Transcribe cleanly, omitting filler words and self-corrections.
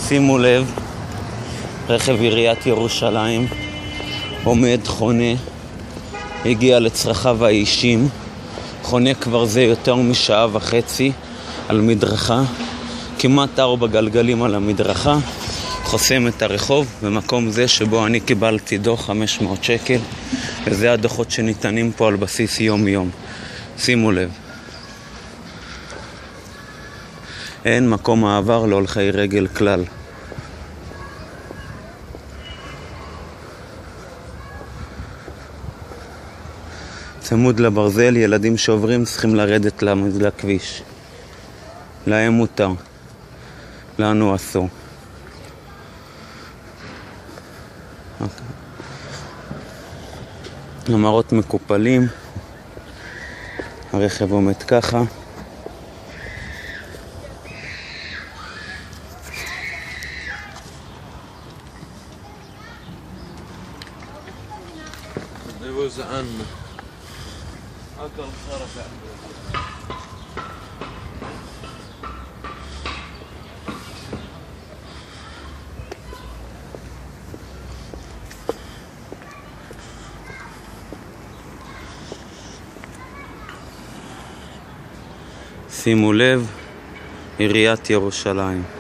שימו לב, רכב עיריית ירושלים עומד, חונה, הגיע לצרכיו האישיים, חונה כבר זה יותר משעה וחצי על מדרכה, כמעט 4 גלגלים על המדרכה, חוסם את הרחוב במקום זה שבו אני קיבלתי דוח 500 שקל, וזה הדוחות שניתנים פה על בסיס יום יום. שימו לב, אין מקום מעבר להולכי רגל כלל. צמוד לברזל, ילדים שעוברים צריכים לרדת לכביש. להם מותר, לנו אסור. המראות מקופלים, הרכב עומד ככה. שימו לב, עיריית ירושלים.